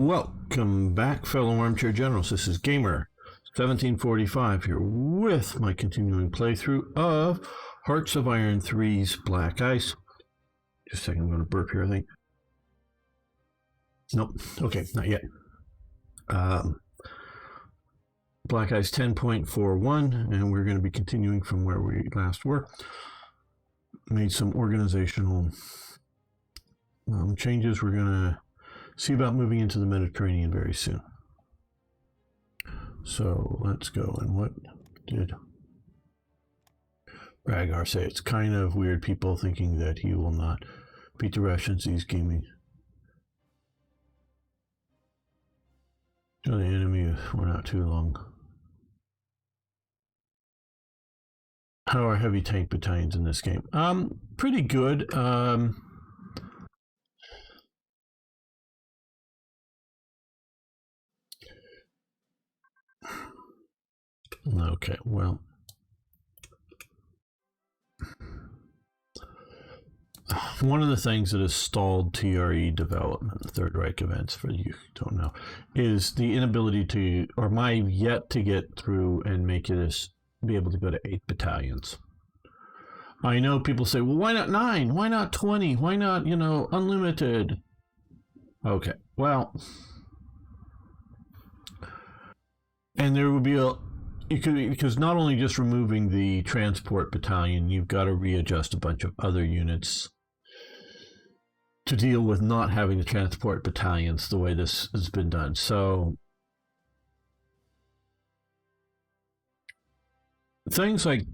Welcome back, fellow armchair generals. This is Gamer 1745 here with my continuing playthrough of Hearts of Iron 3's Black Ice. Just a second, I'm going to burp here, I think. Nope. Okay, not yet. Black Ice 10.41, and we're going to be continuing from where we last were. Made some organizational changes. We're going to see about moving into the Mediterranean very soon. So let's go. And what did Ragar say? It's kind of weird, people thinking that he will not beat the Russians. He's gaming. So the enemy, we're not too long. How are heavy tank battalions in this game? Pretty good. Okay, well, one of the things that has stalled TRE development, the Third Reich events, for you who don't know, is the inability to, or my yet to get through and make it be able to go to 8 battalions. I know people say, well, why not 9? Why not 20? Why not, unlimited? Okay, well, and there would be because not only just removing the transport battalion, you've got to readjust a bunch of other units to deal with not having the transport battalions the way this has been done. So things like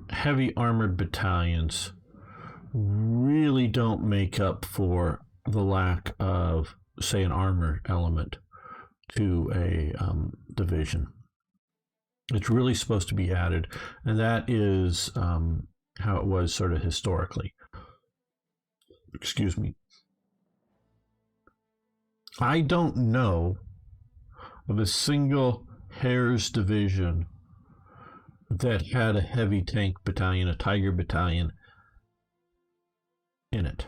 heavy armored battalions really don't make up for the lack of, say, an armor element to a division. It's really supposed to be added, and that is how it was sort of historically. Excuse me. I don't know of a single Hare's division that had a heavy tank battalion, a Tiger battalion in it.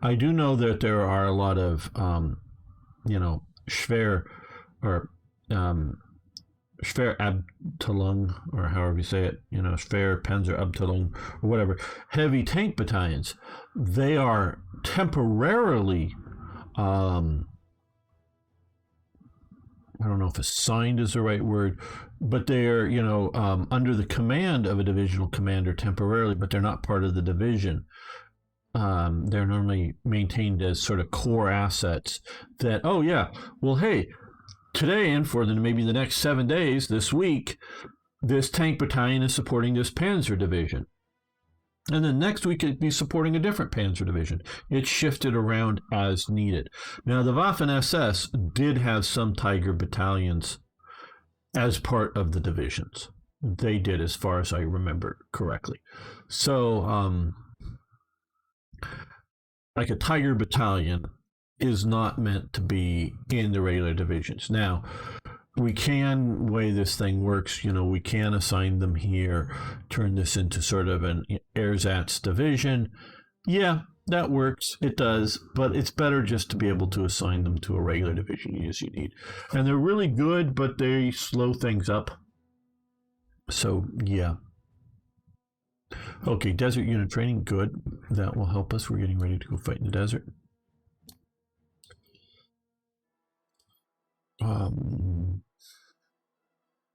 I do know that there are a lot of, Schwer or Schwerabteilung, or however you say it, Schwer Panzerabteilung or whatever, heavy tank battalions. They are temporarily, I don't know if assigned is the right word, but they are, under the command of a divisional commander temporarily, but they're not part of the division. They're normally maintained as sort of core assets that, oh yeah, well, hey, today and for maybe the next 7 days, this week, this tank battalion is supporting this panzer division. And then next week it'd be supporting a different panzer division. It's shifted around as needed. Now, the Waffen-SS did have some Tiger battalions as part of the divisions. They did, as far as I remember correctly. So, like a Tiger battalion is not meant to be in the regular divisions. Now, we can, way this thing works, we can assign them here, turn this into sort of an ersatz division. Yeah, that works. It does, but it's better just to be able to assign them to a regular division as you need. And they're really good, but they slow things up. So, yeah. Okay, desert unit training, good. That will help us. We're getting ready to go fight in the desert.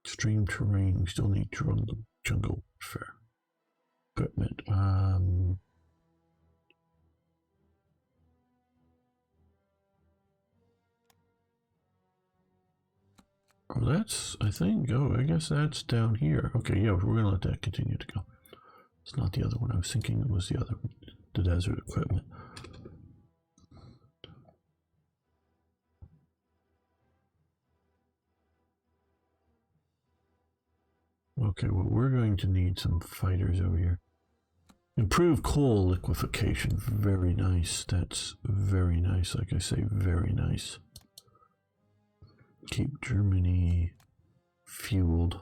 Extreme terrain, we still need jungle warfare equipment. Oh, that's, I think, I guess that's down here. Okay, yeah, we're going to let that continue to go. It's not the other one. I was thinking it was the other one, the desert equipment. Okay, well, we're going to need some fighters over here. Improve coal liquefaction. Very nice. That's very nice. Like I say, very nice. Keep Germany fueled.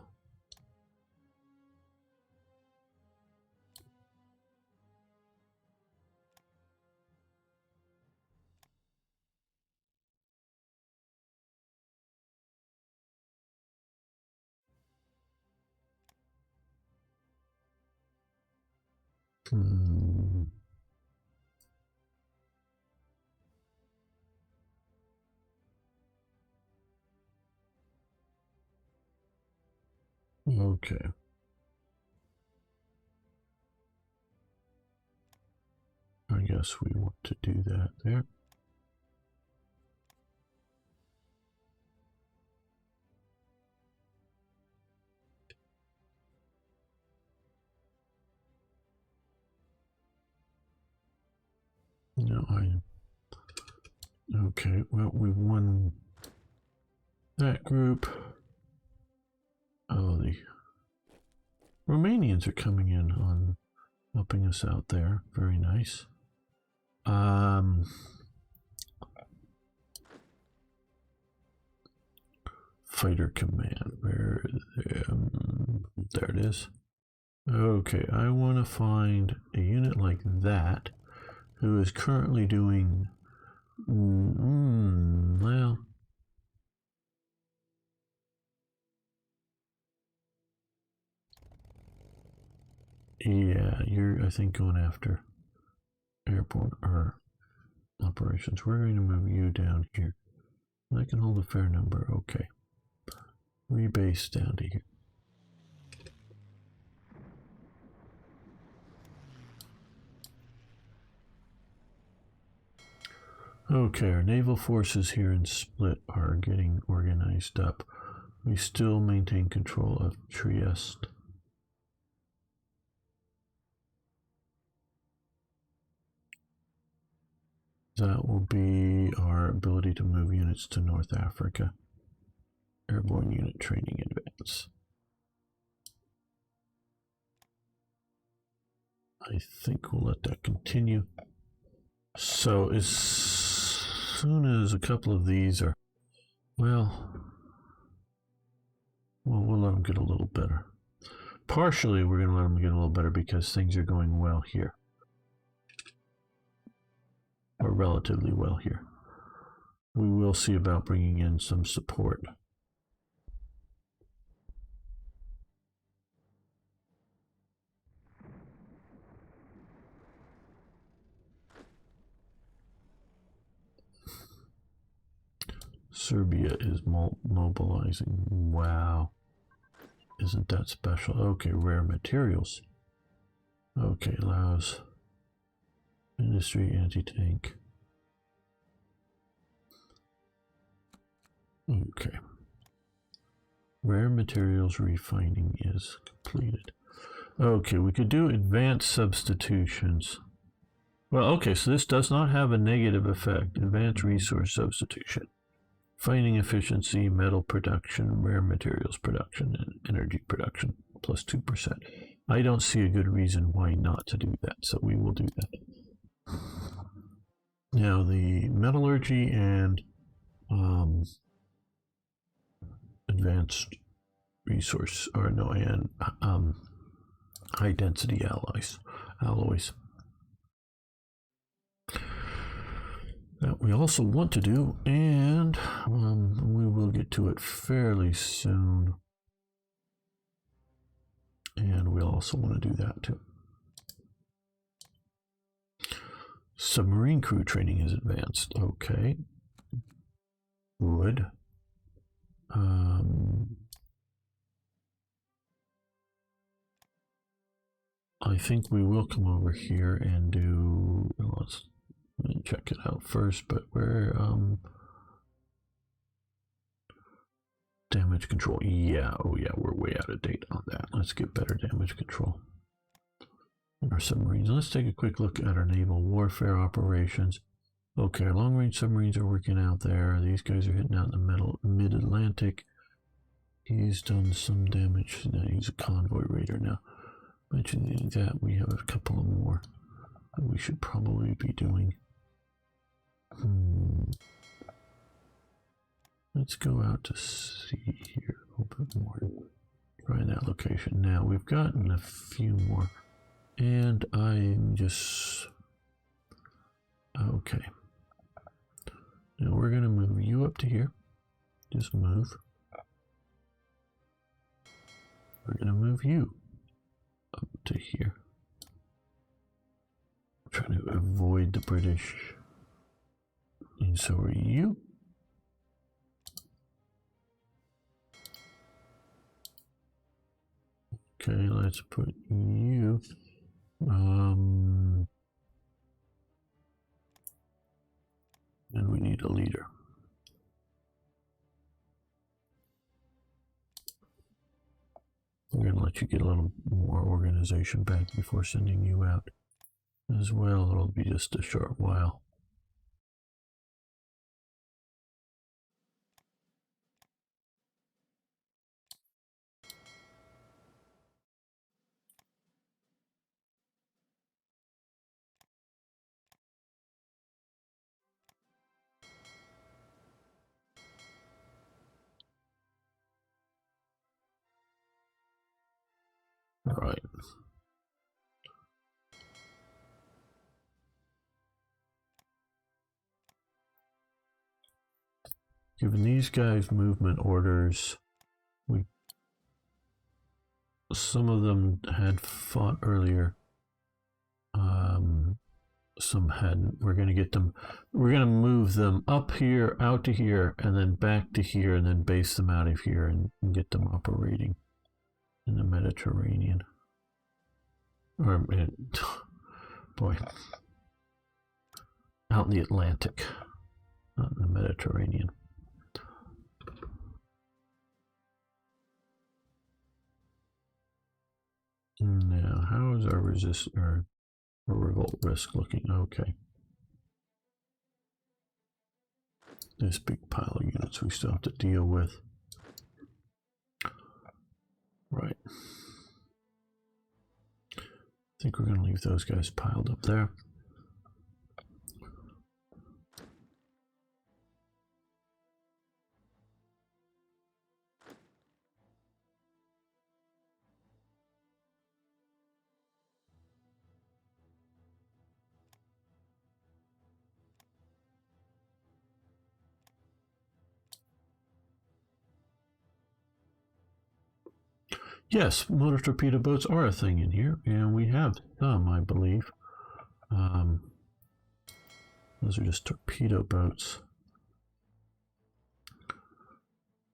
Hmm. Okay. I guess we want to do that there. No, okay, well, we won that group. Oh, the Romanians are coming in on helping us out there. Very nice. Fighter command. Where? There it is. Okay, I want to find a unit like that who is currently doing. Well, yeah, you're, I think, going after airborne or operations. We're going to move you down here. I can hold a fair number. Okay. Rebase down to here. Okay, our naval forces here in Split are getting organized up. We still maintain control of Trieste. That will be our ability to move units to North Africa. Airborne unit training advance. I think we'll let that continue. So as soon as a couple of these are, well, we'll let them get a little better. Partially, we're going to let them get a little better because things are going well here. Or relatively well here. We will see about bringing in some support. Serbia is mobilizing. Wow. Isn't that special? Okay, rare materials. Okay, allows industry anti-tank. Okay. Rare materials refining is completed. Okay, we could do advanced substitutions. Well, okay, so this does not have a negative effect. Advanced resource substitution. Finding efficiency, metal production, rare materials production, and energy production, plus 2%. I don't see a good reason why not to do that, so we will do that. Now, the metallurgy and advanced resource, or no, and high density alloys. That we also want to do, and we will get to it fairly soon. And we'll also want to do that too. Submarine crew training is advanced. Okay. Good. I think we will come over here and do. Let's check it out first, but we're damage control. Yeah, oh yeah, we're way out of date on that. Let's get better damage control. Our submarines. Let's take a quick look at our naval warfare operations. Okay, our long-range submarines are working out there. These guys are hitting out in the mid-Atlantic. He's done some damage. Now he's a convoy raider now. Mentioning that, we have a couple of more that we should probably be doing. Let's go out to sea here a little bit more. Try that location. Now we've gotten a few more, and I'm just okay. Now we're gonna move you up to here. Just move. We're gonna move you up to here. Trying to avoid the British. And so are you. Okay, let's put you. And we need a leader. We're going to let you get a little more organization back before sending you out as well. It'll be just a short while. All right. Given these guys movement orders, some of them had fought earlier. Some hadn't. We're going to get them. We're going to move them up here, out to here, and then back to here, and then base them out of here and get them operating in the Mediterranean. Or, boy, out in the Atlantic, not in the Mediterranean. Now, how is our resist or revolt risk looking? Okay. This big pile of units we still have to deal with. Right. I think we're going to leave those guys piled up there. Yes, motor torpedo boats are a thing in here, and we have some, I believe. Those are just torpedo boats.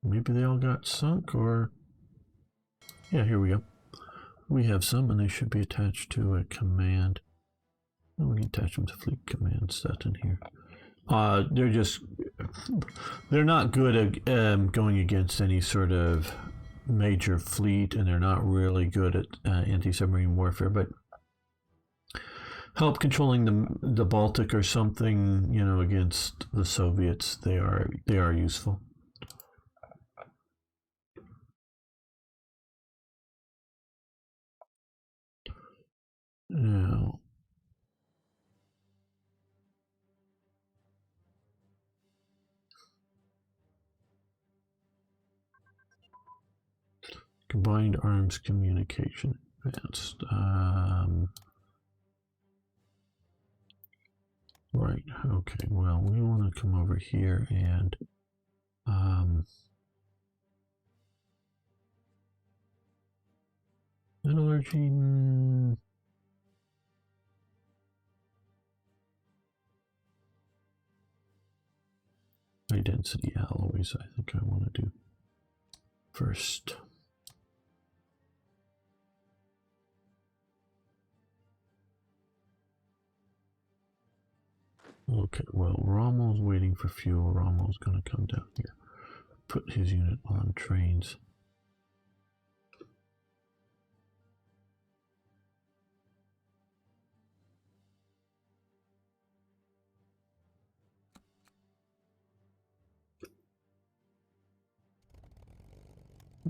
Maybe they all got sunk, or... Yeah, here we go. We have some, and they should be attached to a command. Oh, we can attach them to fleet command set in here. They're not good at going against any sort of major fleet, and they're not really good at anti-submarine warfare, but help controlling the Baltic or something, you know, against the Soviets. They are useful. Now, combined arms communication advanced. Right. Okay. Well, we want to come over here and metallurgy. High density alloys, I think I want to do first. Okay, well, Rommel's waiting for fuel. Rommel's going to come down here, put his unit on trains.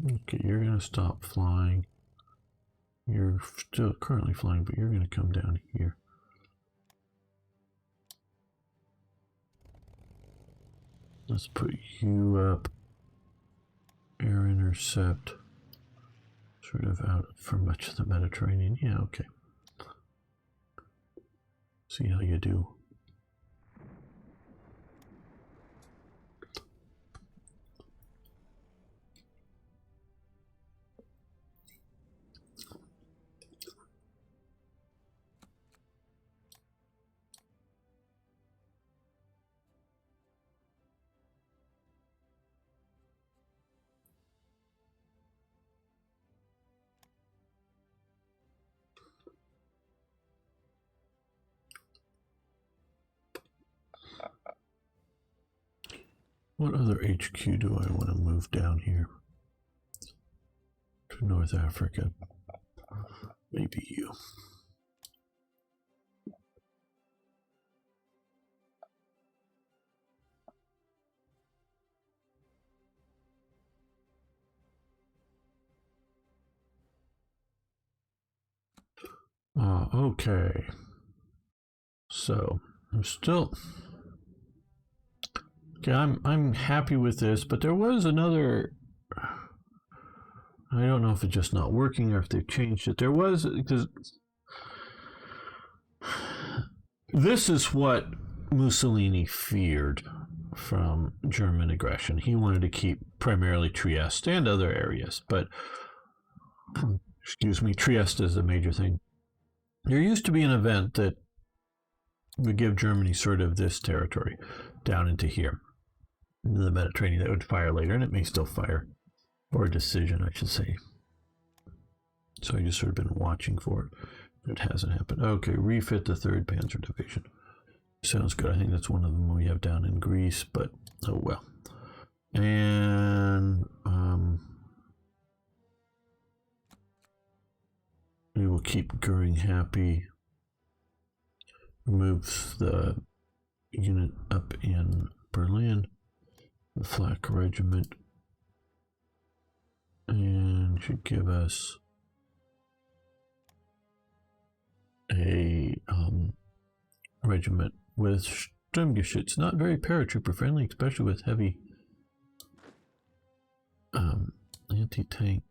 Okay, you're going to stop flying. You're still currently flying, but you're going to come down here. Let's put you up. Air intercept. Sort of out for much of the Mediterranean. Yeah, okay. See how you do. What other HQ do I want to move down here to North Africa? Maybe you. Okay. So I'm still okay. I'm happy with this, but there was another. I don't know if it's just not working or if they've changed it. There was because this is what Mussolini feared from German aggression. He wanted to keep primarily Trieste and other areas, but excuse me, Trieste is a major thing. There used to be an event that would give Germany sort of this territory down into here, into the Mediterranean, that would fire later, and it may still fire, or a decision, I should say. So I just sort of been watching for it. It hasn't happened. Okay, refit the 3rd Panzer Division. Sounds good. I think that's one of them we have down in Greece, but oh well. And we will keep Goering happy. Moves the unit up in Berlin, the Flak Regiment, and should give us a regiment with Sturmgeschütz, not very paratrooper friendly, especially with heavy anti-tank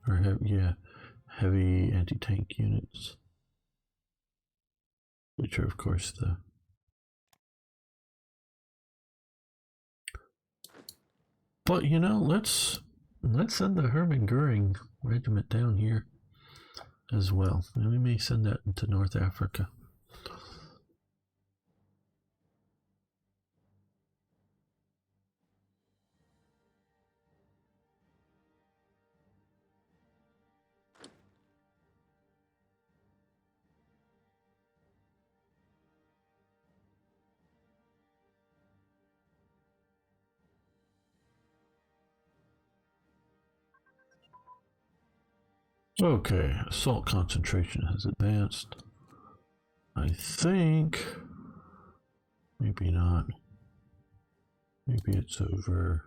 or heavy anti-tank units, which are of course the but you know, let's send the Hermann Goering regiment down here as well, and we may send that into North Africa. Okay, assault concentration has advanced. I think maybe not. Maybe it's over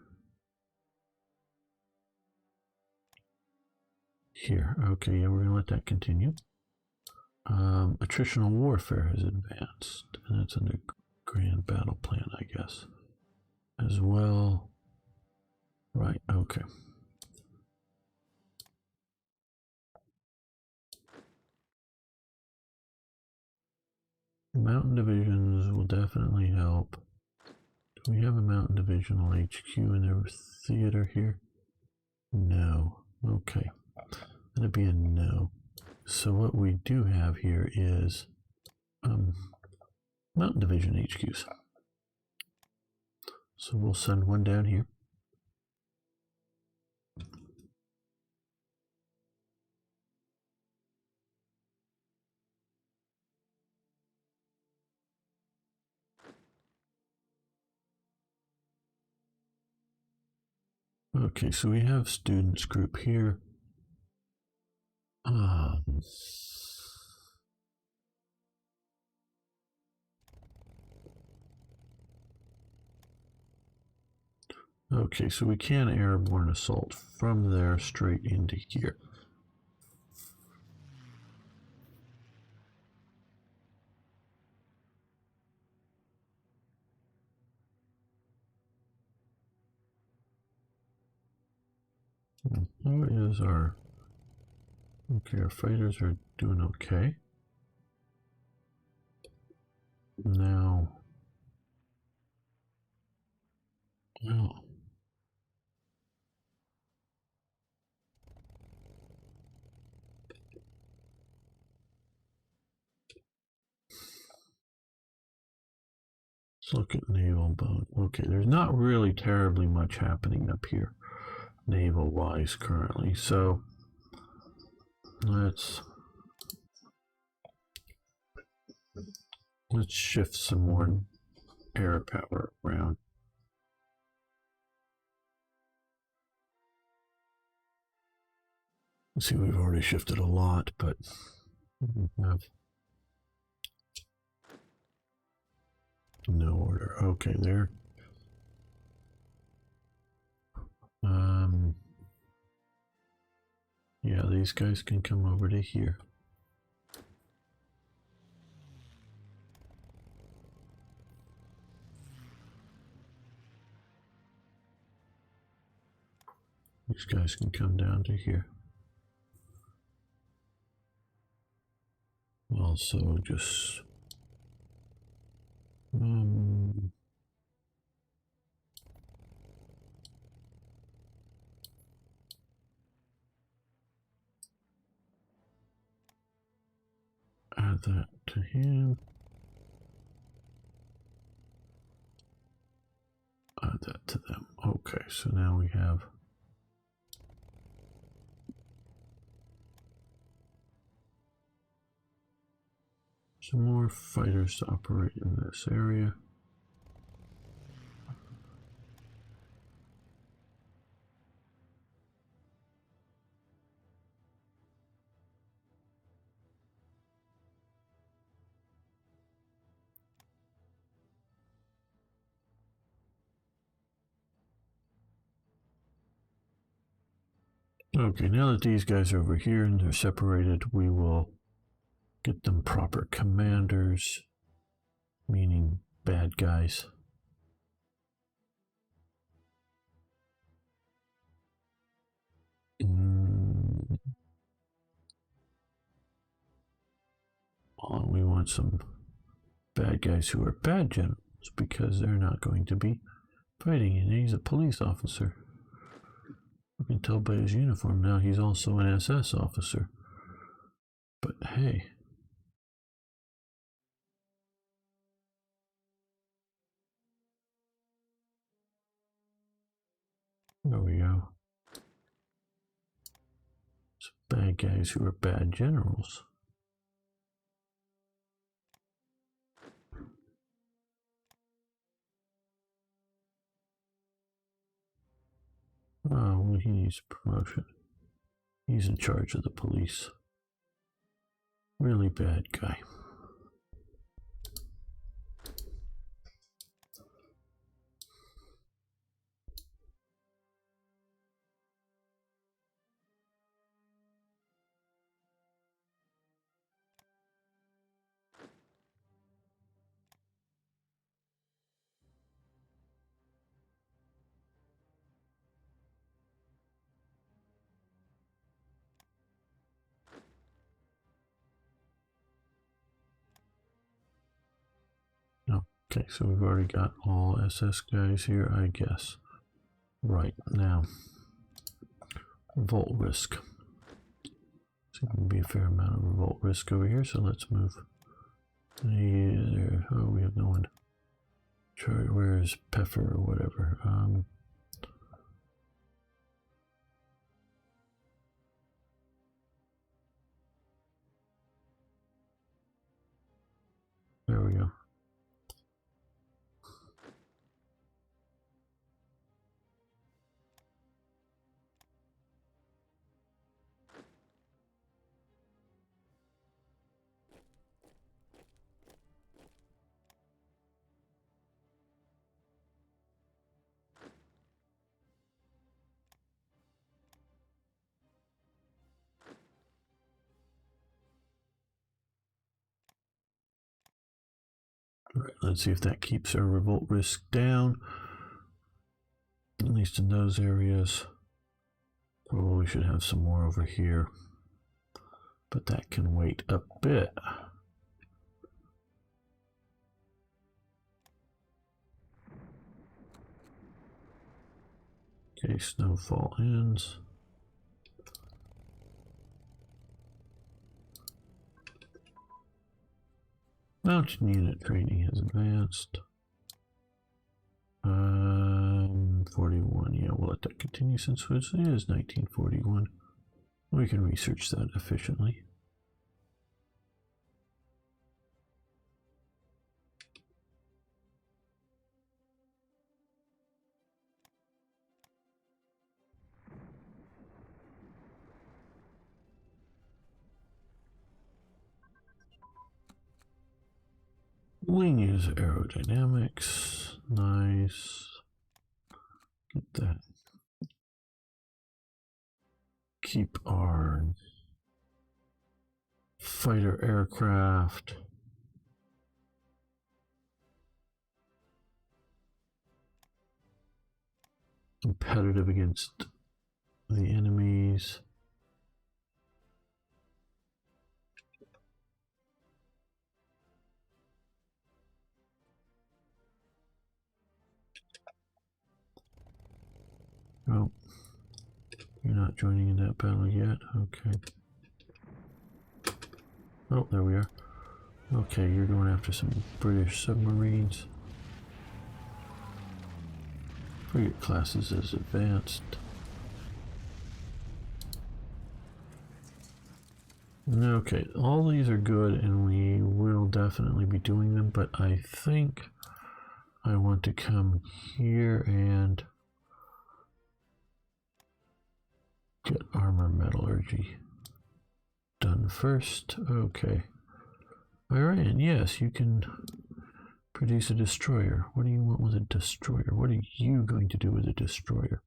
here. Okay, yeah, we're gonna let that continue. Attritional warfare has advanced, and that's under grand battle plan, I guess, as well. Right, okay. Mountain divisions will definitely help. Do we have a mountain divisional HQ in their theater here? No. Okay. That'd be a no. So what we do have here is mountain division HQs. So we'll send one down here. Okay, so we have students group here. Okay, so we can airborne assault from there straight into here. How is our... Okay, our fighters are doing okay. Now... Oh. Let's look at naval bone. Okay, there's not really terribly much happening up here, naval-wise, currently. So let's shift some more air power around. See, we've already shifted a lot, but we have no order. Okay, there. Yeah, these guys can come over to here. These guys can come down to here. Also, just add that to him. Add that to them. Okay, so now we have some more fighters to operate in this area. Okay, now that these guys are over here and they're separated, we will get them proper commanders, meaning bad guys. We want some bad guys who are bad generals because they're not going to be fighting, and he's a police officer. You can tell by his uniform now he's also an SS officer. But hey. There we go. Some bad guys who are bad generals. Oh, well, he needs promotion. He's in charge of the police. Really bad guy. Okay, so we've already got all SS guys here, I guess. Right, now, revolt risk. So there can be a fair amount of revolt risk over here, so let's move. There. Oh, we have no one. Where's Peffer or whatever? There we go. All right, let's see if that keeps our revolt risk down, at least in those areas. Oh, we should have some more over here, but that can wait a bit. Okay, snowfall ends. Mountain unit training has advanced. 41, yeah, we'll let that continue since it is 1941. We can research that efficiently. Wing is aerodynamics. Nice. Get that. Keep our fighter aircraft. Competitive against the enemies. Oh, you're not joining in that battle yet. Okay. Oh, there we are. Okay, you're going after some British submarines. Frigate classes as advanced. Okay, all these are good and we will definitely be doing them, but I think I want to come here and get armor metallurgy done first. Okay. Alright, and yes, you can produce a destroyer. What do you want with a destroyer? What are you going to do with a destroyer?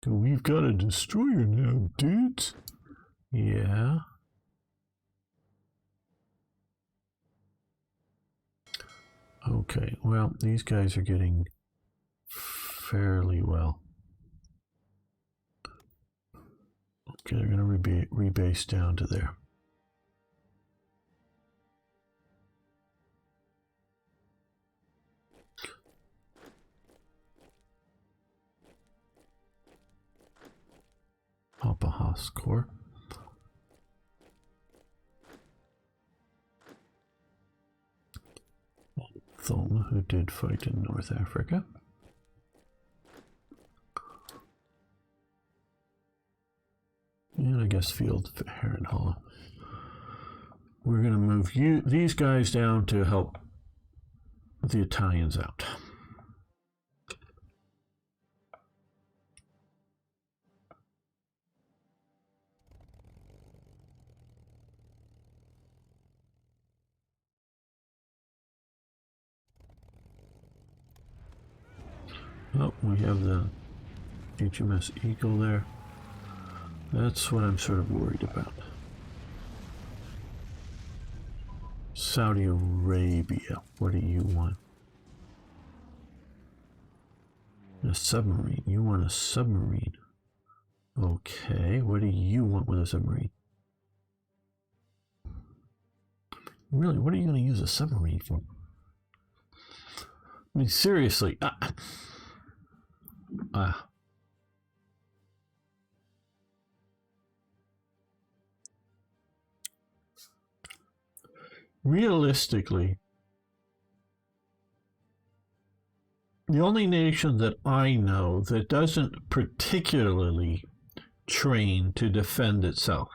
We've got a destroyer now, dudes. Yeah. Okay, well, these guys are getting fairly well. Okay, they're going to rebase down to there. Papa Haas Corps. Thoma, who did fight in North Africa. And I guess Field Herrenhall. We're going to move these guys down to help the Italians out. Oh, we have the HMS Eagle there. That's what I'm sort of worried about. Saudi Arabia, what do you want? A submarine. You want a submarine. Okay, what do you want with a submarine? Really, what are you going to use a submarine for? I mean, seriously. Realistically, the only nation that I know that doesn't particularly train to defend itself,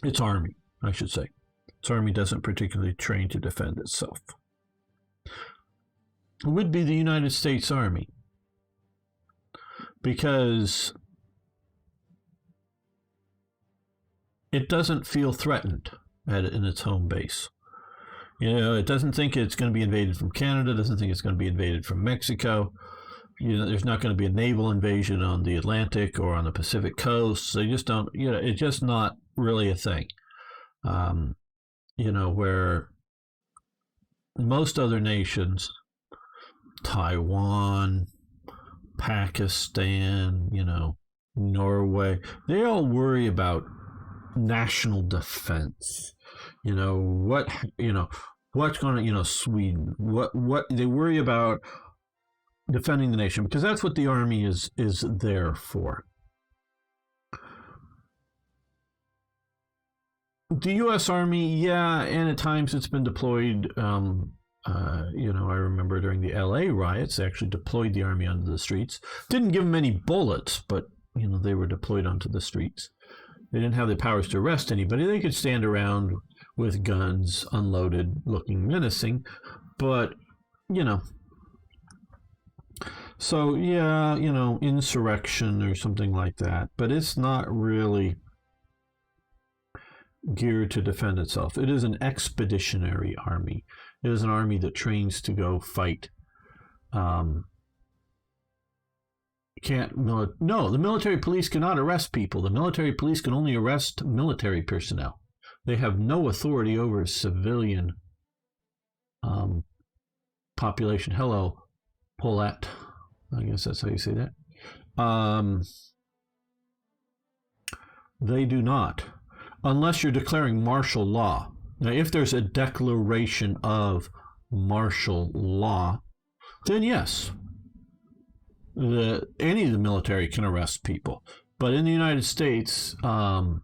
its army, I should say. Its army doesn't particularly train to defend itself. It would be the United States Army, because it doesn't feel threatened in its home base. You know, it doesn't think it's going to be invaded from Canada, doesn't think it's going to be invaded from Mexico. You know, there's not going to be a naval invasion on the Atlantic or on the Pacific coast. They just don't, you know, it's just not really a thing. You know, where most other nations, Taiwan, Pakistan, you know, Norway, they all worry about national defense. You know, what's going to, you know, Sweden, what they worry about defending the nation, because that's what the army is there for. The U.S. Army, yeah, and at times it's been deployed. You know, I remember during the L.A. riots, they actually deployed the army onto the streets. Didn't give them any bullets, but, you know, they were deployed onto the streets. They didn't have the powers to arrest anybody. They could stand around with guns unloaded, looking menacing, but, you know. So, yeah, you know, insurrection or something like that, but it's not really, geared to defend itself. It is an expeditionary army. It is an army that trains to go fight. The military police cannot arrest people. The military police can only arrest military personnel. They have no authority over civilian population. Hello, Paulette. I guess that's how you say that. They do not, unless you're declaring martial law. Now, if there's a declaration of martial law, then yes, any of the military can arrest people. But in the United States, the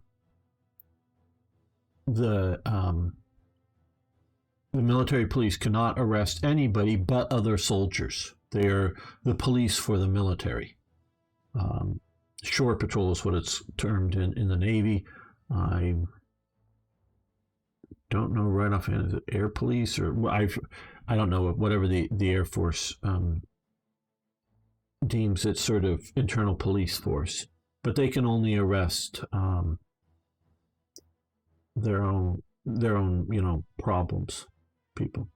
military police cannot arrest anybody but other soldiers. They are the police for the military. Shore patrol is what it's termed in the Navy. I don't know right offhand. Is it air police or I don't know, whatever the Air Force deems its sort of internal police force. But they can only arrest their own problems, people.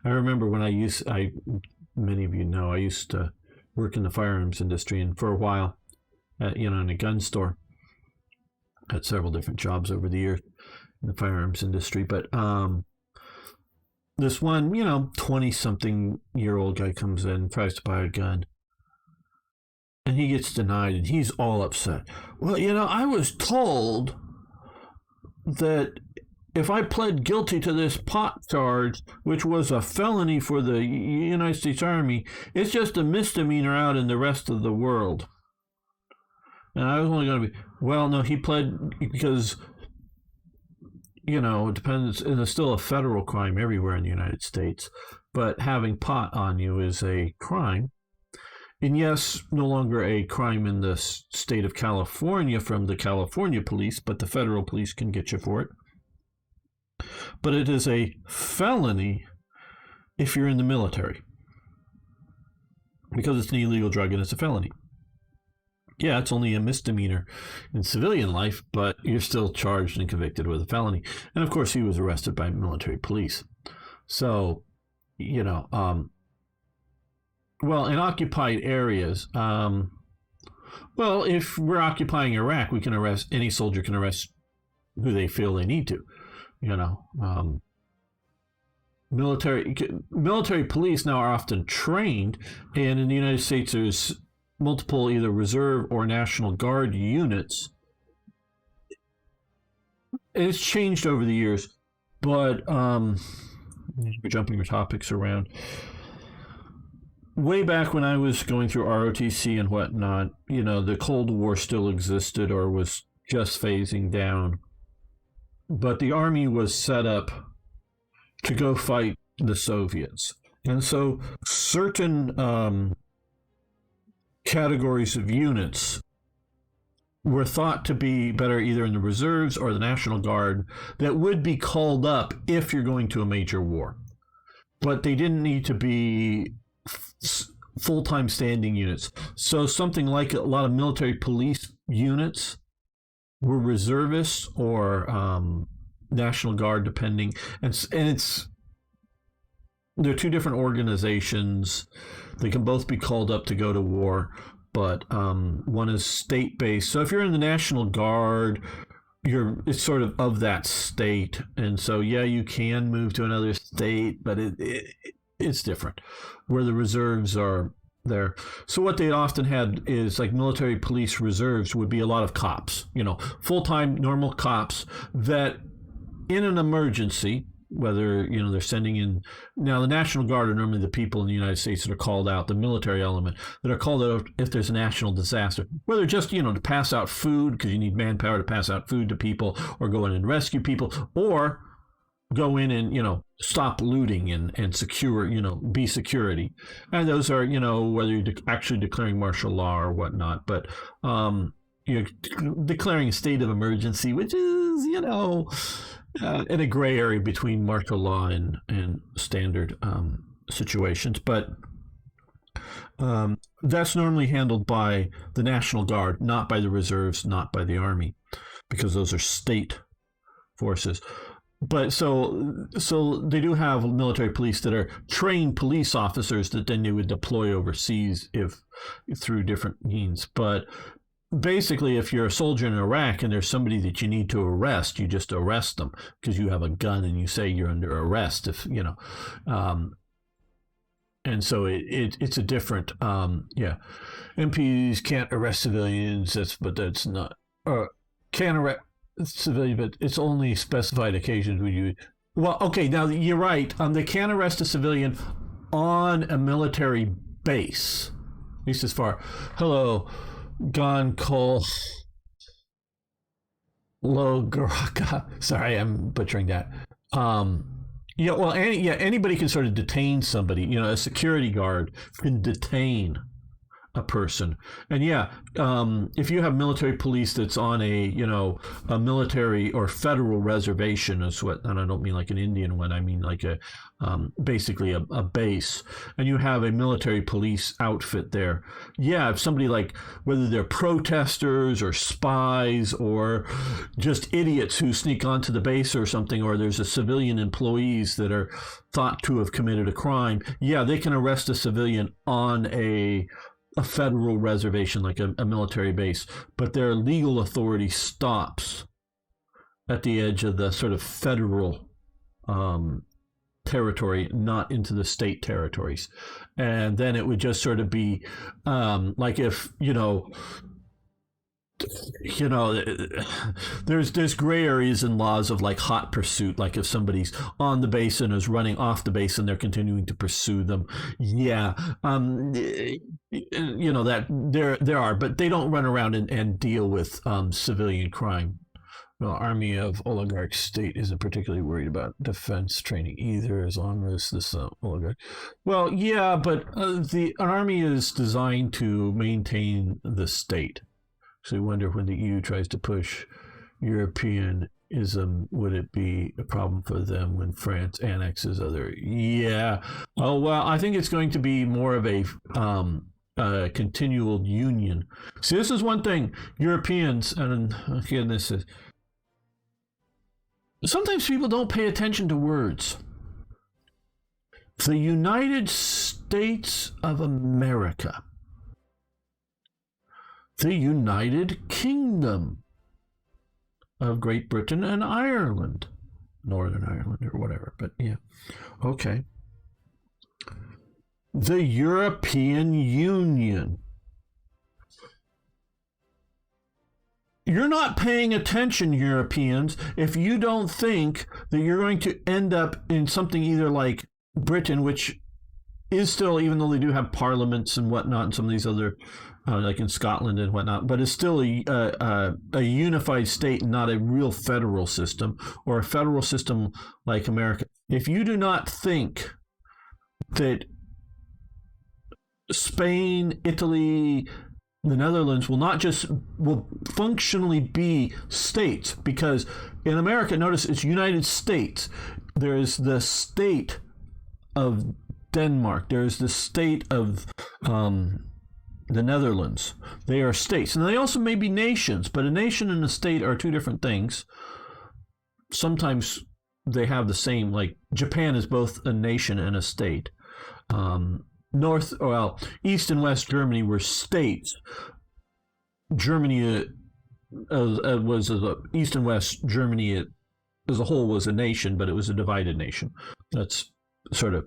I remember when many of you know, I used to work in the firearms industry, and for a while, in a gun store. Had several different jobs over the years in the firearms industry, but this one, 20-something-year-old guy comes in, tries to buy a gun, and he gets denied, and he's all upset. Well, I was told that if I pled guilty to this pot charge, which was a felony for the United States Army, it's just a misdemeanor out in the rest of the world. And I was only going to be, well, no, he pled because, it depends. It's still a federal crime everywhere in the United States. But having pot on you is a crime. And yes, no longer a crime in the state of California from the California police, but the federal police can get you for it. But it is a felony if you're in the military, because it's an illegal drug and it's a felony. Yeah, it's only a misdemeanor in civilian life, but you're still charged and convicted with a felony. And of course, he was arrested by military police. So, well, in occupied areas, if we're occupying Iraq, we can arrest, any soldier can arrest who they feel they need to. Military police now are often trained, and in the United States, there's multiple either reserve or National Guard units. It's changed over the years, but we're jumping our topics around. Way back when I was going through ROTC and whatnot, the Cold War still existed or was just phasing down. But the Army was set up to go fight the Soviets. And so certain categories of units were thought to be better either in the reserves or the National Guard that would be called up if you're going to a major war. But they didn't need to be full-time standing units. So something like a lot of military police units were reservists or National Guard, depending. And they're two different organizations. They can both be called up to go to war, but one is state-based. So if you're in the National Guard, it's sort of that state. And so, yeah, you can move to another state, but it's different, where the reserves are there. So what they often had is like military police reserves would be a lot of cops, full-time normal cops that in an emergency, whether, they're sending in, now the National Guard are normally the people in the United States that are called out, the military element, that are called out if there's a national disaster, whether just, to pass out food, because you need manpower to pass out food to people, or go in and rescue people, or go in and, stop looting and secure, be security. And those are, whether you're actually declaring martial law or whatnot, but declaring a state of emergency, which is, in a gray area between martial law and standard situations. But that's normally handled by the National Guard, not by the reserves, not by the Army, because those are state forces. But so they do have military police that are trained police officers that then they would deploy overseas if through different means. But basically, if you're a soldier in Iraq and there's somebody that you need to arrest, you just arrest them because you have a gun and you say you're under arrest. If you know, and so it's a different MPs can't arrest civilians. That's not can arrest civilian, but it's only specified occasions when you. Well, okay, now you're right. They can arrest a civilian on a military base. At least as far. Hello, Gon Cole Logoraka. Sorry, I'm butchering that. Yeah, well, anybody can sort of detain somebody. You know, a security guard can detain a person. And if you have military police that's on a military or federal reservation, is what, and I don't mean like an Indian one, I mean like basically a base, and you have a military police outfit there. Yeah, if somebody, like, whether they're protesters or spies or just idiots who sneak onto the base or something, or there's a civilian employees that are thought to have committed a crime, they can arrest a civilian on a federal reservation, like a military base, but their legal authority stops at the edge of the sort of federal territory, not into the state territories. And then it would just sort of be like if, there's gray areas in laws of like hot pursuit, like if somebody's on the base and is running off the base and they're continuing to pursue them. That there are, but they don't run around and deal with civilian crime. Well, Army of Oligarch State isn't particularly worried about defense training either, as long as this oligarch. Well, yeah, but an army is designed to maintain the state. So you wonder, when the EU tries to push Europeanism, would it be a problem for them when France annexes other? Yeah. Oh, well, I think it's going to be more of a continual union. See, this is one thing Europeans, and again, this is, sometimes people don't pay attention to words. The United States of America. The United Kingdom of Great Britain and Ireland. Northern Ireland or whatever, but yeah. Okay. The European Union. You're not paying attention, Europeans, if you don't think that you're going to end up in something either like Britain, which is still, even though they do have parliaments and whatnot, and some of these other, like in Scotland and whatnot, but it's still a unified state and not a real federal system, or a federal system like America. If you do not think that Spain, Italy, the Netherlands will functionally be states, because in America, notice it's United States. There's the state of Denmark. There's the state of the Netherlands. They are states. And they also may be nations, but a nation and a state are two different things. Sometimes they have the same, like Japan is both a nation and a state. East and West Germany were states. Germany was East and West Germany as a whole was a nation, but it was a divided nation. That's sort of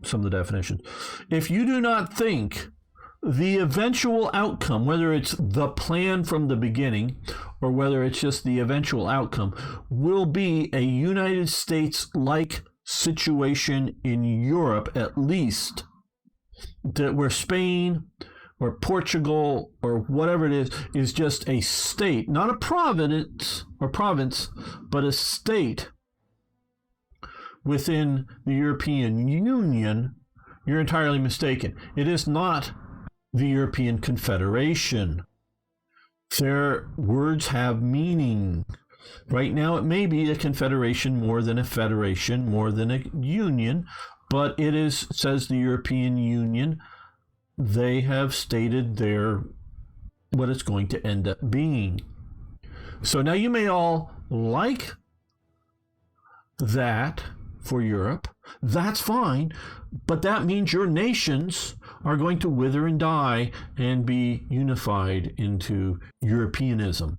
some of the definitions. If you do not think the eventual outcome, whether it's the plan from the beginning or whether it's just the eventual outcome, will be a United States-like situation in Europe, at least, that where Spain or Portugal or whatever it is just a state, not a province, but a state within the European Union, you're entirely mistaken. It is not the European Confederation. Their words have meaning. Right now, it may be a confederation more than a federation, more than a union, but it is, says the European Union. They have stated what it's going to end up being. So now you may all like that for Europe. That's fine, but that means your nations are going to wither and die and be unified into Europeanism.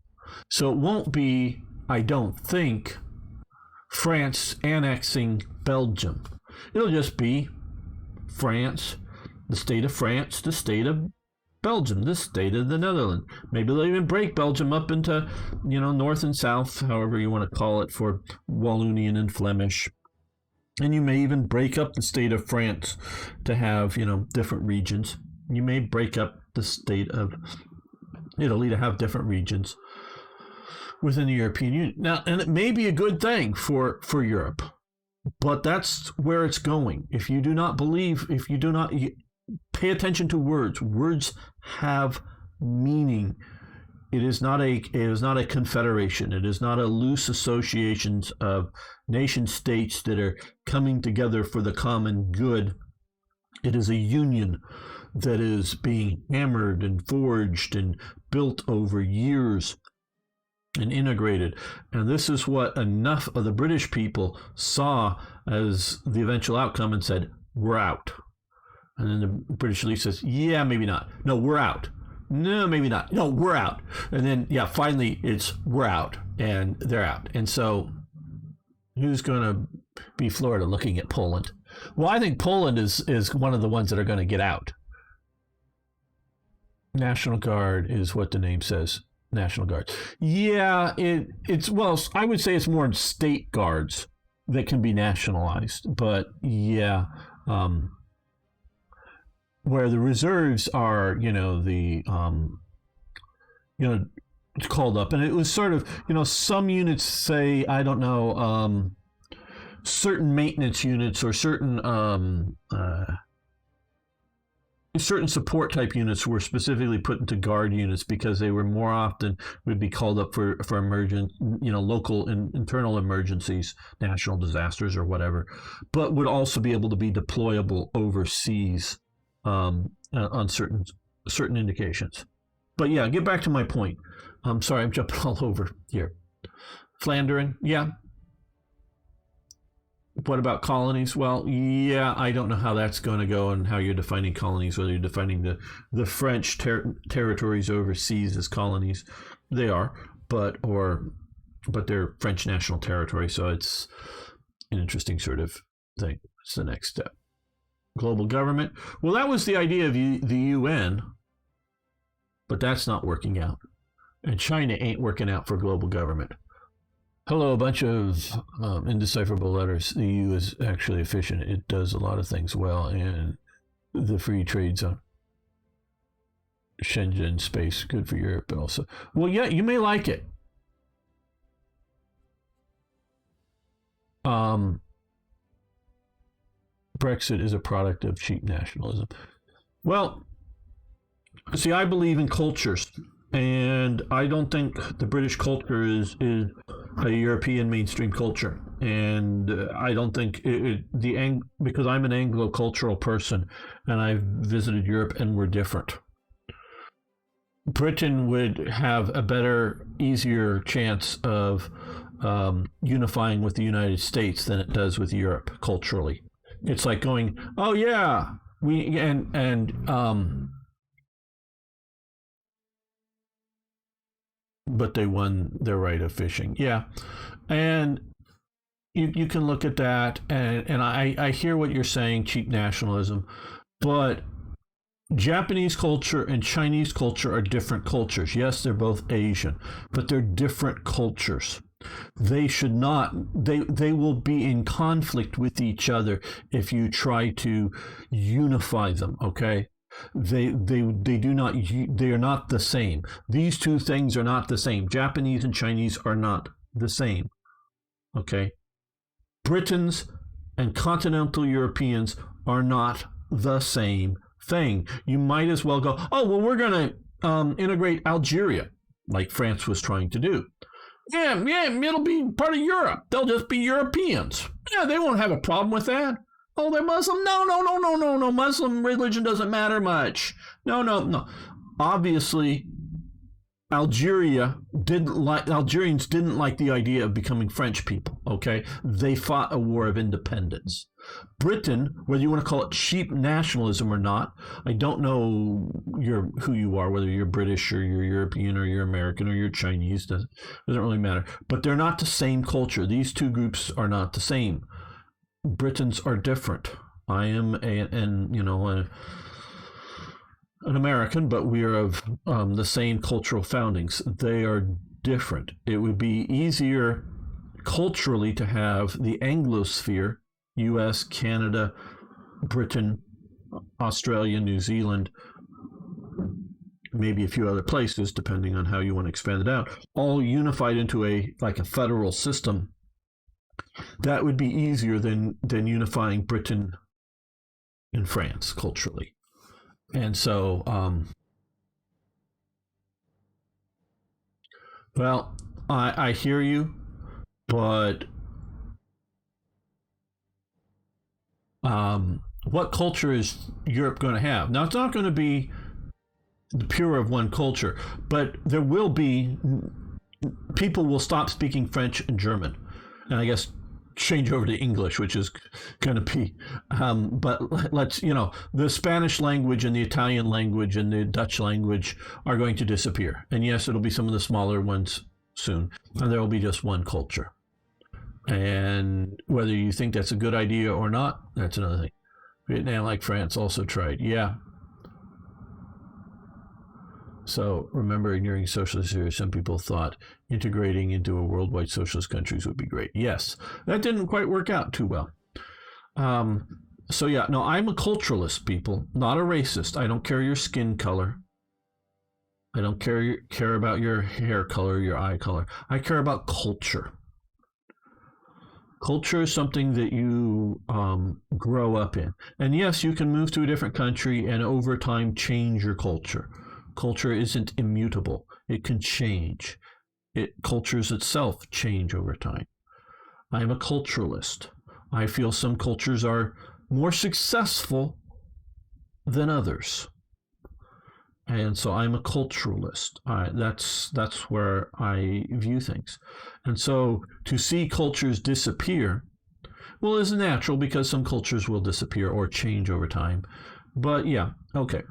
So it won't be, I don't think, France annexing Belgium. It'll just be France, the state of France, the state of Belgium, the state of the Netherlands. Maybe they'll even break Belgium up into, north and south, however you want to call it, for Wallonian and Flemish. And you may even break up the state of France to have, different regions. You may break up the state of Italy to have different regions within the European Union. Now, and it may be a good thing for Europe, but that's where it's going. If you do not pay attention to words, words have meaning. It is not a confederation. It is not a loose associations of nation states that are coming together for the common good. It is a union that is being hammered and forged and built over years and integrated. And this is what enough of the British people saw as the eventual outcome and said, we're out. And then the British elite says, yeah, maybe not. No, we're out. No, maybe not. No, we're out. And then, finally it's we're out, and they're out. And so who's going to be Florida looking at Poland? Well, I think Poland is one of the ones that are going to get out. National Guard is what the name says. National Guard. Yeah, it's I would say it's more state guards that can be nationalized. But yeah, where the reserves are, it's called up. And it was sort of, some units say, I don't know, certain maintenance units or certain support type units were specifically put into guard units because they were more often would be called up for emergent, local and internal emergencies, national disasters or whatever, but would also be able to be deployable overseas on certain indications. But yeah, get back to my point. I'm sorry, I'm jumping all over here. Flandering, yeah. What about colonies? Well, yeah, I don't know how that's going to go and how you're defining colonies, whether you're defining the French territories overseas as colonies. They are, but they're French national territory, so it's an interesting sort of thing. It's the next step. Global government. Well, that was the idea of the UN, but that's not working out. And China ain't working out for global government. Hello, a bunch of indecipherable letters. The EU is actually efficient. It does a lot of things well, and the free trade zone. Schengen space, good for Europe also. Well, yeah, you may like it. Brexit is a product of cheap nationalism. Well, see, I believe in cultures, and I don't think the British culture is a European mainstream culture, and I don't think because I'm an Anglo-cultural person, and I've visited Europe, and we're different. Britain would have a better, easier chance of unifying with the United States than it does with Europe culturally. It's like going, oh yeah, but they won their right of fishing. Yeah. And you can look at that, and I hear what you're saying, cheap nationalism, but Japanese culture and Chinese culture are different cultures. Yes, they're both Asian, but they're different cultures. They should not, they will be in conflict with each other if you try to unify them, okay? They do not, they are not the same. These two things are not the same. Japanese and Chinese are not the same, okay? Britons and continental Europeans are not the same thing. You might as well go, oh, well, we're going to integrate Algeria, like France was trying to do. Yeah, it'll be part of Europe. They'll just be Europeans. Yeah, they won't have a problem with that. Oh, they're Muslim? No. Muslim religion doesn't matter much. No. Obviously, Algerians didn't like the idea of becoming French people. Okay, they fought a war of independence. Britain, whether you want to call it cheap nationalism or not, I don't know who you are, whether you're British or you're European or you're American or you're Chinese, doesn't really matter. But they're not the same culture. These two groups are not the same. Britons are different. I am an American, but we are of the same cultural foundings. They are different. It would be easier culturally to have the Anglosphere, US, Canada, Britain, Australia, New Zealand, maybe a few other places, depending on how you want to expand it out, all unified into a federal system. That would be easier than unifying Britain and France culturally. And so, well, I hear you, but what culture is Europe going to have? Now, it's not going to be the pure of one culture, but there will be, people will stop speaking French and German, and I guess change over to English, which is going to be, but let's, the Spanish language and the Italian language and the Dutch language are going to disappear. And yes, it'll be some of the smaller ones soon, and there will be just one culture. And whether you think that's a good idea or not, that's another thing. Vietnam, like France, also tried. Yeah. So remember, during socialist era, some people thought integrating into a worldwide socialist countries would be great. Yes, that didn't quite work out too well. So yeah, no, I'm a culturalist, people, not a racist. I don't care your skin color. I don't care about your hair color, your eye color. I care about culture. Culture is something that you grow up in. And yes, you can move to a different country and over time change your culture. Culture isn't immutable. It can change. Cultures itself change over time. I am a culturalist. I feel some cultures are more successful than others. And so I'm a culturalist. That's where I view things. And so to see cultures disappear, well, is natural because some cultures will disappear or change over time. But yeah, okay.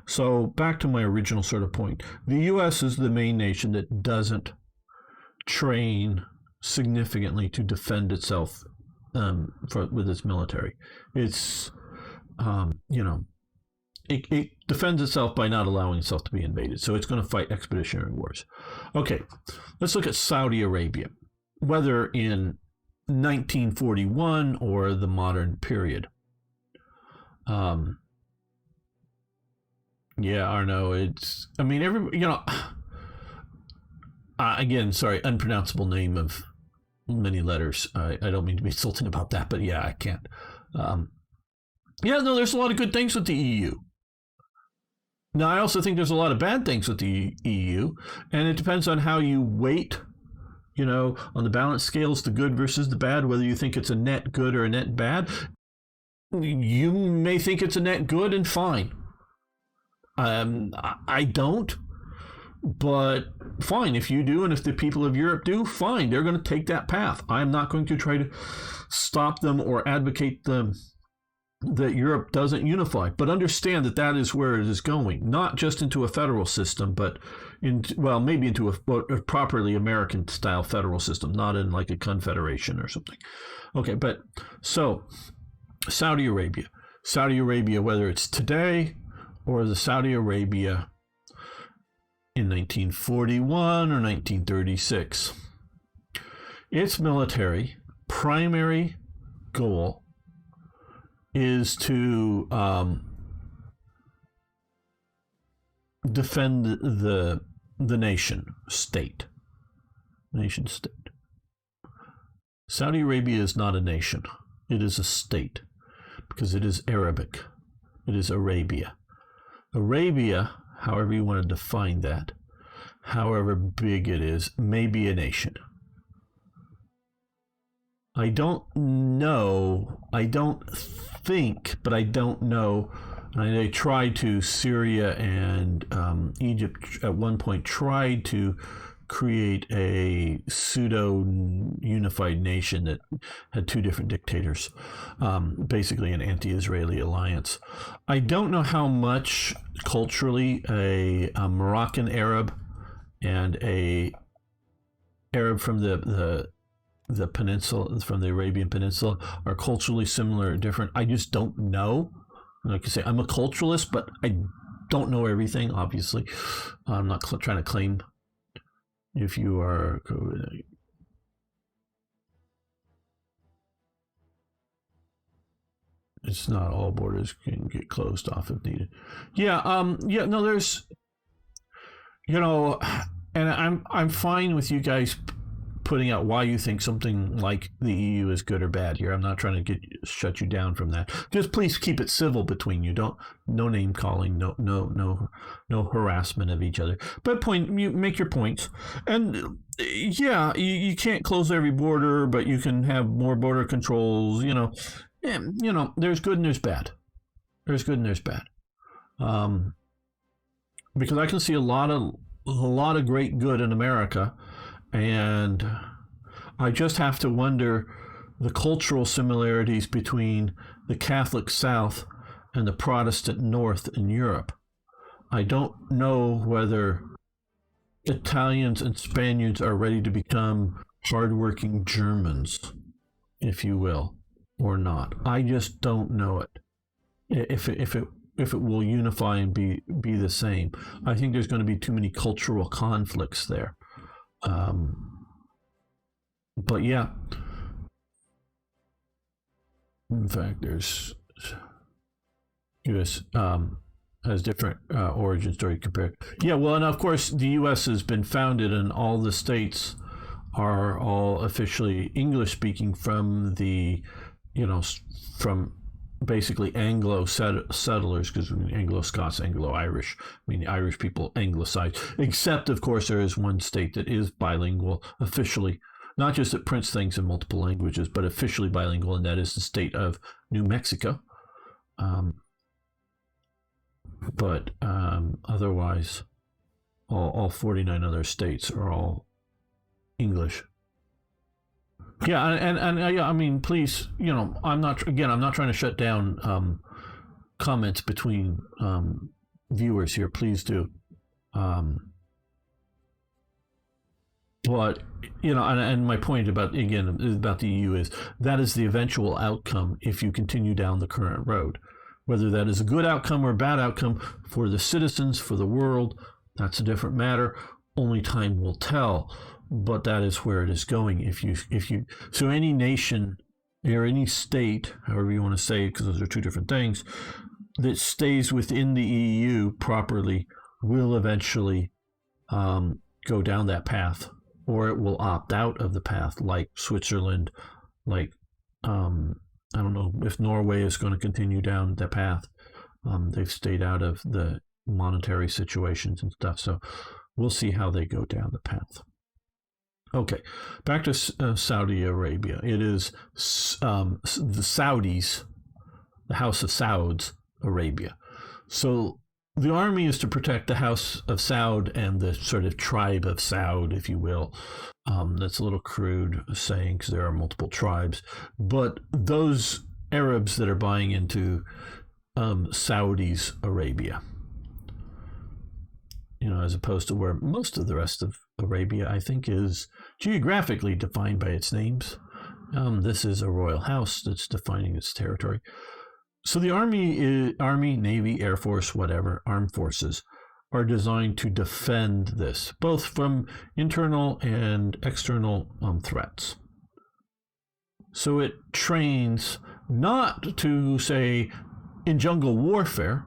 So back to my original sort of point. The U.S. is the main nation that doesn't train significantly to defend itself with its military. It's, it defends itself by not allowing itself to be invaded. So it's going to fight expeditionary wars. Okay, let's look at Saudi Arabia, whether in 1941 or the modern period. Yeah, Arno, again, sorry, unpronounceable name of many letters. I don't mean to be insulting about that, but yeah, I can't. There's a lot of good things with the EU. Now, I also think there's a lot of bad things with the EU, and it depends on how you weight, on the balance scales, the good versus the bad, whether you think it's a net good or a net bad. You may think it's a net good and fine. I don't, but fine. If you do, and if the people of Europe do, fine. They're going to take that path. I'm not going to try to stop them or advocate them that Europe doesn't unify, but understand that is where it is going, not just into a federal system, but maybe into a properly American-style federal system, not in like a confederation or something. Okay, but so Saudi Arabia, whether it's today or the Saudi Arabia in 1941 or 1936. Its military primary goal is to defend the nation state. Saudi Arabia is not a nation. It is a state because it is Arabic. It is Arabia. Arabia, however you want to define that, however big it is, may be a nation. I don't know, I don't think, but I don't know They tried to, Syria and Egypt at one point tried to create a pseudo unified nation that had two different dictators, basically an anti-Israeli alliance. I don't know how much culturally a Moroccan Arab and a Arab from the peninsula, from the Arabian Peninsula, are culturally similar or different. I just don't know. Like I say, I'm a culturalist, but I don't know everything, obviously. I'm not trying to claim. If you are, it's not all borders can get closed off if needed. Yeah, no, there's, and I'm fine with you guys putting out why you think something like the EU is good or bad here. I'm not trying to shut you down from that. Just please keep it civil between you. No name calling, no harassment of each other. But you make your points. And yeah, you can't close every border, but you can have more border controls. There's good and there's bad. There's good and there's bad. Because I can see a lot of great good in America. And I just have to wonder the cultural similarities between the Catholic South and the Protestant North in Europe. I don't know whether Italians and Spaniards are ready to become hardworking Germans, if you will, or not. I just don't know it. If it will unify and be the same. I think there's going to be too many cultural conflicts there. But yeah, in fact, there's U.S. Has different origin story compared. Yeah, well, and of course, the U.S. has been founded, and all the states are all officially English speaking from the, from basically Anglo settlers, because Anglo-Scots, Anglo-Irish, the Irish people anglicized, except of course there is one state that is bilingual officially, not just that prints things in multiple languages, but officially bilingual, and that is the state of New Mexico. But otherwise, all 49 other states are all English. Yeah, and please, I'm not trying to shut down comments between viewers here. Please do. But and my point about the EU is that is the eventual outcome if you continue down the current road. Whether that is a good outcome or a bad outcome for the citizens, for the world, that's a different matter. Only time will tell. But that is where it is going. So any nation or any state, however you want to say it, because those are two different things, that stays within the EU properly will eventually go down that path, or it will opt out of the path, like Switzerland, like I don't know if Norway is going to continue down that path. They've stayed out of the monetary situations and stuff, so we'll see how they go down the path. Okay, back to Saudi Arabia. It is the Saudis, the House of Saud Arabia. So the army is to protect the House of Saud and the sort of tribe of Saud, if you will. That's a little crude saying because there are multiple tribes. But those Arabs that are buying into Saudi's Arabia, as opposed to where most of the rest of Arabia, I think, is geographically defined by its names. This is a royal house that's defining its territory. So the Army, Navy, Air Force, whatever, armed forces, are designed to defend this, both from internal and external threats. So it trains not to, say, in jungle warfare,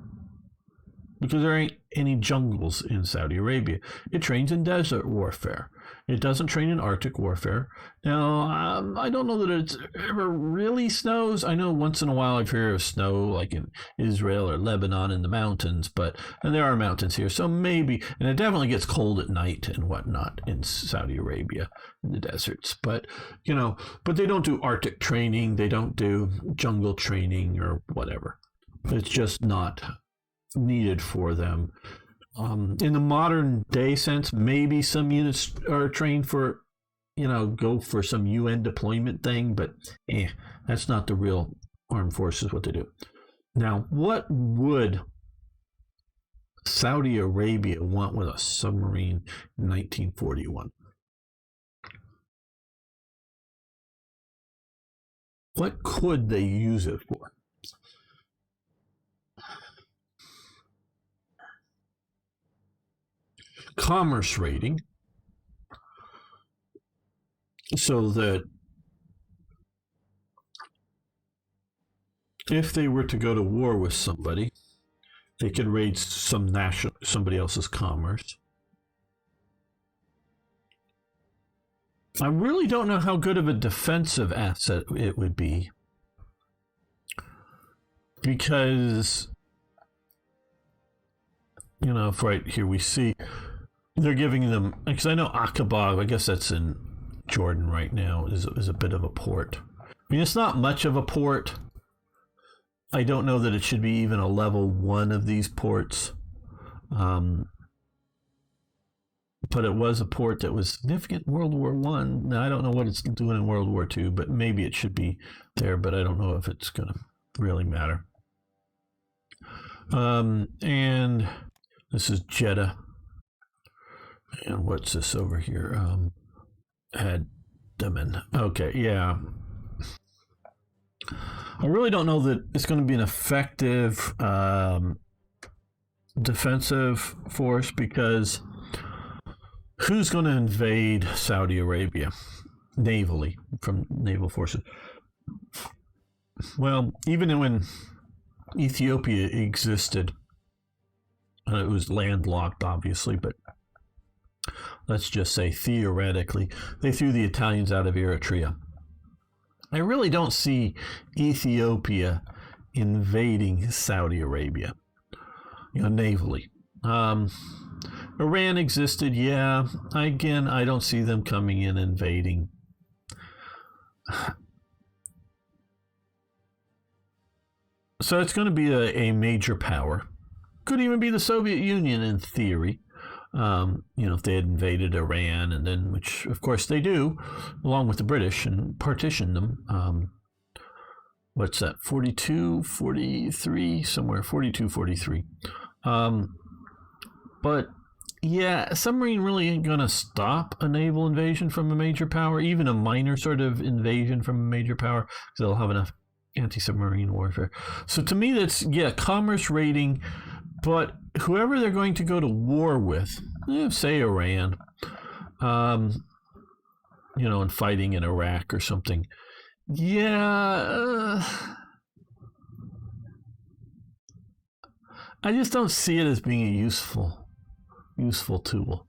because there ain't any jungles in Saudi Arabia. It trains in desert warfare. It doesn't train in Arctic warfare. Now, I don't know that it ever really snows. I know once in a while I've heard of snow, like in Israel or Lebanon in the mountains, and there are mountains here, so maybe, and it definitely gets cold at night and whatnot in Saudi Arabia, in the deserts. But they don't do Arctic training. They don't do jungle training or whatever. It's just not needed for them. In the modern day sense, maybe some units are trained for, go for some UN deployment thing, but that's not the real armed forces, what they do. Now, what would Saudi Arabia want with a submarine in 1941? What could they use it for? Commerce rating, so that if they were to go to war with somebody, they could raid somebody else's commerce. I really don't know how good of a defensive asset it would be, because, if right here we see they're giving them, because I know Aqaba, I guess that's in Jordan right now, is a bit of a port. I mean, it's not much of a port. I don't know that it should be even a level 1 of these ports. But it was a port that was significant in World War I. Now, I don't know what it's doing in World War II, but maybe it should be there, but I don't know if it's going to really matter. And this is Jeddah. And what's this over here? Addaman. Okay, yeah. I really don't know that it's going to be an effective defensive force, because who's going to invade Saudi Arabia navally from naval forces? Well, even when Ethiopia existed, it was landlocked, obviously, but let's just say theoretically, they threw the Italians out of Eritrea. I really don't see Ethiopia invading Saudi Arabia, navally. Iran existed, yeah. Again, I don't see them coming in invading. So it's going to be a major power. Could even be the Soviet Union in theory. If they had invaded Iran, and then, which of course they do, along with the British, and partitioned them. What's that? 42, 43, somewhere, 42, 43. But yeah, a submarine really ain't going to stop a naval invasion from a major power, even a minor sort of invasion from a major power, because they'll have enough anti-submarine warfare. So to me, that's, commerce rating, but whoever they're going to go to war with, say Iran, and fighting in Iraq or something, I just don't see it as being a useful tool.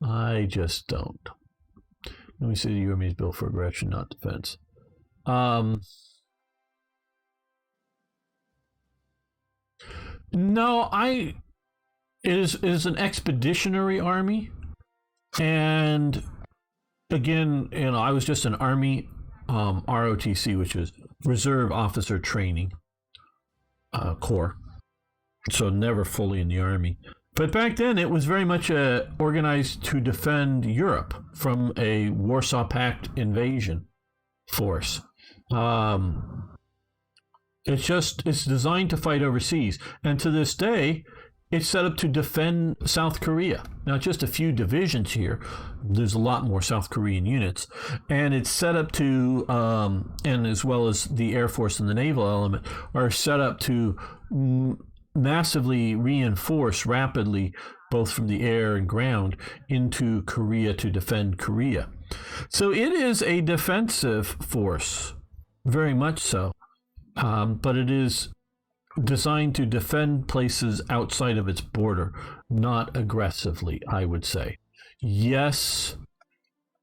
I just don't. Let me see the Army's built for aggression, not defense. No, it is an expeditionary army, and again, I was just an Army ROTC, which is Reserve Officer Training Corps, so never fully in the Army. But back then, it was very much organized to defend Europe from a Warsaw Pact invasion force. It's designed to fight overseas. And to this day, it's set up to defend South Korea. Now, just a few divisions here. There's a lot more South Korean units. And it's set up to, and as well as the Air Force and the naval element, are set up to massively reinforce rapidly, both from the air and ground, into Korea to defend Korea. So it is a defensive force, very much so. But it is designed to defend places outside of its border, not aggressively, I would say. Yes,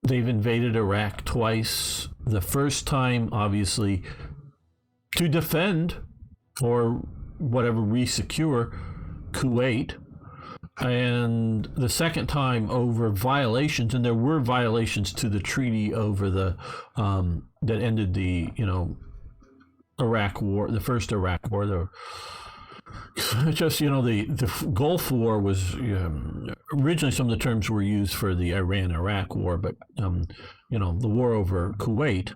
they've invaded Iraq twice. The first time, obviously, to defend or whatever, re-secure Kuwait. And the second time over violations, and there were violations to the treaty over the that ended the Iraq War, the first Iraq War, Just, the Gulf War was originally some of the terms were used for the Iran-Iraq war, but, the war over Kuwait,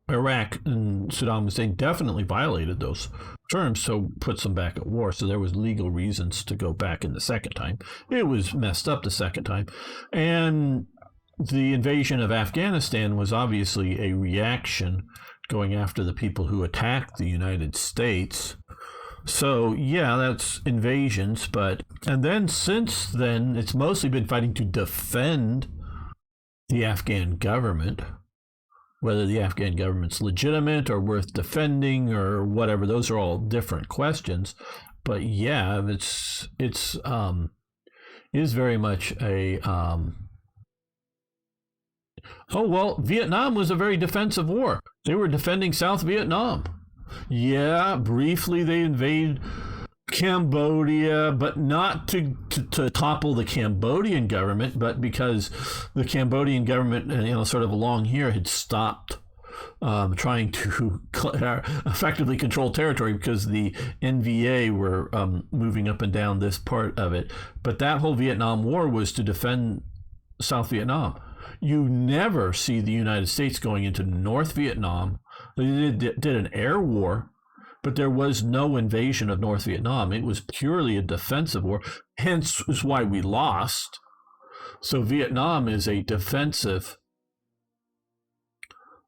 Iraq and Saddam Hussein definitely violated those terms, so puts them back at war. So there was legal reasons to go back in the second time. It was messed up the second time. And the invasion of Afghanistan was obviously a reaction going after the people who attacked the United States. So, yeah, that's invasions. And then since then, it's mostly been fighting to defend the Afghan government. Whether the Afghan government's legitimate or worth defending or whatever, those are all different questions. But yeah, it is very much a Vietnam was a very defensive war. They were defending South Vietnam. Yeah, briefly they invade Cambodia, but not to topple the Cambodian government, but because the Cambodian government, sort of along here, had stopped trying to effectively control territory because the NVA were moving up and down this part of it. But that whole Vietnam War was to defend South Vietnam. You never see the United States going into North Vietnam. They did an air war, but there was no invasion of North Vietnam. It was purely a defensive war, hence is why we lost. So Vietnam is a defensive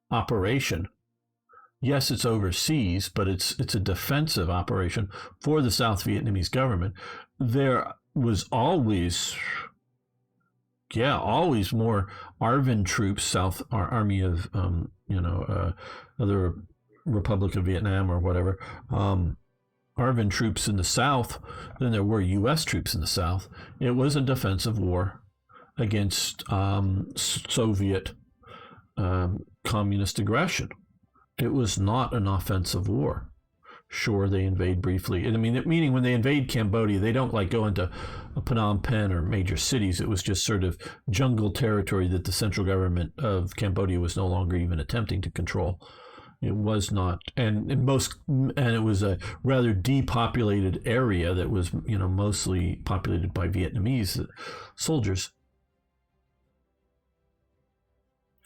operation. Yes, it's overseas, but it's a defensive operation for the South Vietnamese government. There was always more ARVN troops, South Army of, other Republic of Vietnam or whatever, ARVN troops in the South than there were U.S. troops in the South. It was a defensive war against Soviet communist aggression. It was not an offensive war. Sure, they invade briefly. Meaning when they invade Cambodia, they don't go into Phnom Penh or major cities. It was just sort of jungle territory that the central government of Cambodia was no longer even attempting to control. It was not, and it was a rather depopulated area that was, mostly populated by Vietnamese soldiers.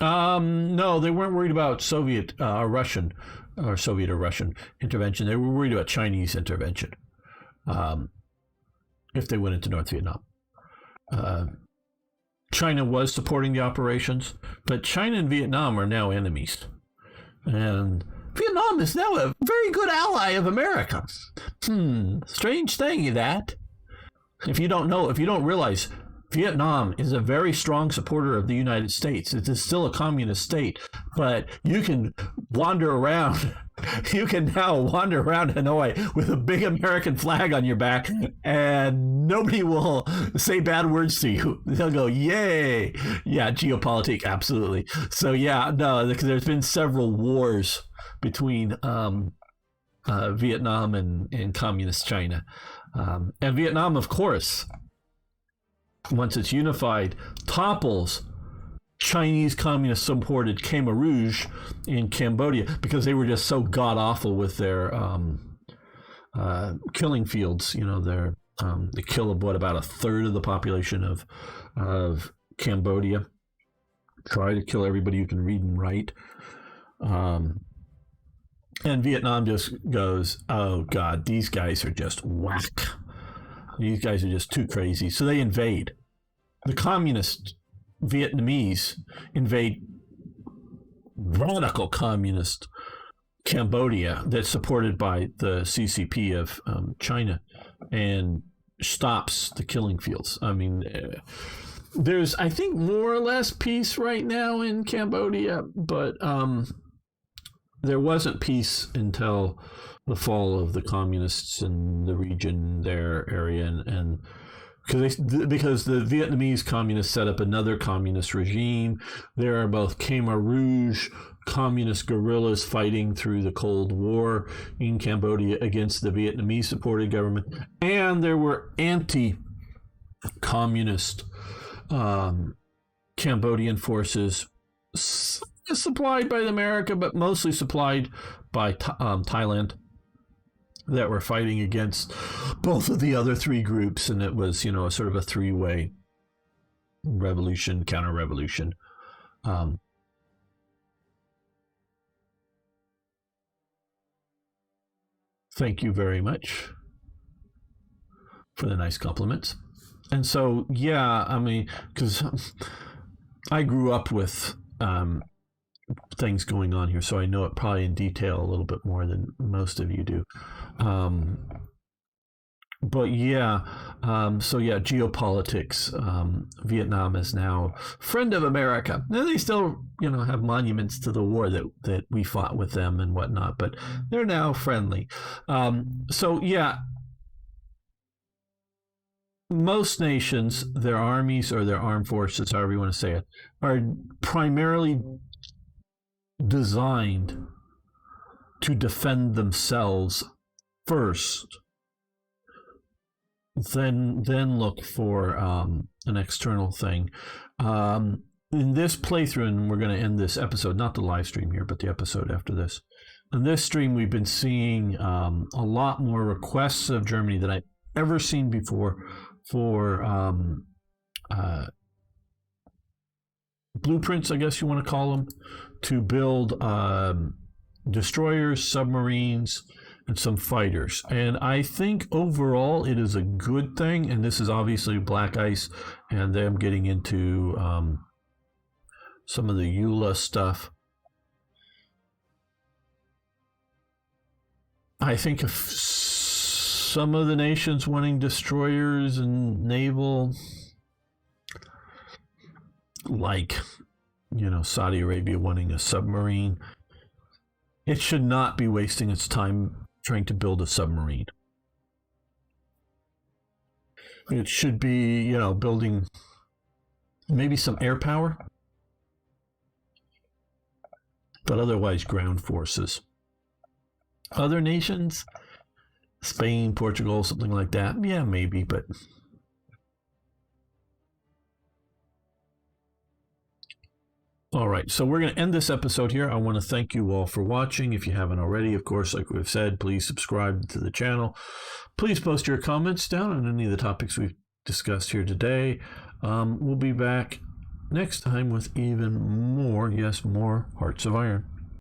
No, they weren't worried about Soviet or Russian intervention. They were worried about Chinese intervention if they went into North Vietnam. China was supporting the operations, but China and Vietnam are now enemies. And Vietnam is now a very good ally of America. Strange thing, that. If you don't realize, Vietnam is a very strong supporter of the United States. It is still a communist state, but you can wander around. You can now wander around Hanoi with a big American flag on your back, and nobody will say bad words to you. They'll go, yay. Yeah, geopolitics, absolutely. So yeah, no, there's been several wars between Vietnam and communist China. And Vietnam, of course, once it's unified, topples Chinese communist-supported Khmer Rouge in Cambodia because they were just so god-awful with their killing fields. They kill about a third of the population of Cambodia. Try to kill everybody who can read and write. And Vietnam just goes, oh, God, these guys are just whack. These guys are just too crazy. So they invade. The communist Vietnamese invade radical communist Cambodia that's supported by the CCP of China and stops the killing fields. There's, I think, more or less peace right now in Cambodia, but there wasn't peace until the fall of the communists in the region, their area, and because the Vietnamese communists set up another communist regime. There are both Khmer Rouge communist guerrillas fighting through the Cold War in Cambodia against the Vietnamese-supported government, and there were anti-communist Cambodian forces supplied by America, but mostly supplied by Thailand that were fighting against both of the other three groups, and it was, a sort of a three-way revolution, counter-revolution. Thank you very much for the nice compliments. And so, yeah, I mean, because I grew up with things going on here, so I know it probably in detail a little bit more than most of you do. But yeah, so yeah, geopolitics. Vietnam is now friend of America. Now they still, have monuments to the war that we fought with them and whatnot, but they're now friendly. So yeah, most nations, their armies or their armed forces, however you want to say it, are primarily designed to defend themselves first, then look for an external thing. In this playthrough, and we're going to end this episode, not the live stream here, but the episode after this. In this stream, we've been seeing a lot more requests of Germany than I've ever seen before for blueprints, I guess you want to call them, to build destroyers, submarines, and some fighters. And I think overall it is a good thing. And this is obviously Black Ice and them getting into some of the EULA stuff. I think if some of the nations wanting destroyers and naval, like, Saudi Arabia wanting a submarine, it should not be wasting its time trying to build a submarine. It should be, building maybe some air power, but otherwise ground forces. Other nations, Spain, Portugal, something like that, yeah, maybe, but all right, so we're going to end this episode here. I want to thank you all for watching. If you haven't already, of course, like we've said, please subscribe to the channel. Please post your comments down on any of the topics we've discussed here today. We'll be back next time with even more, yes, more Hearts of Iron.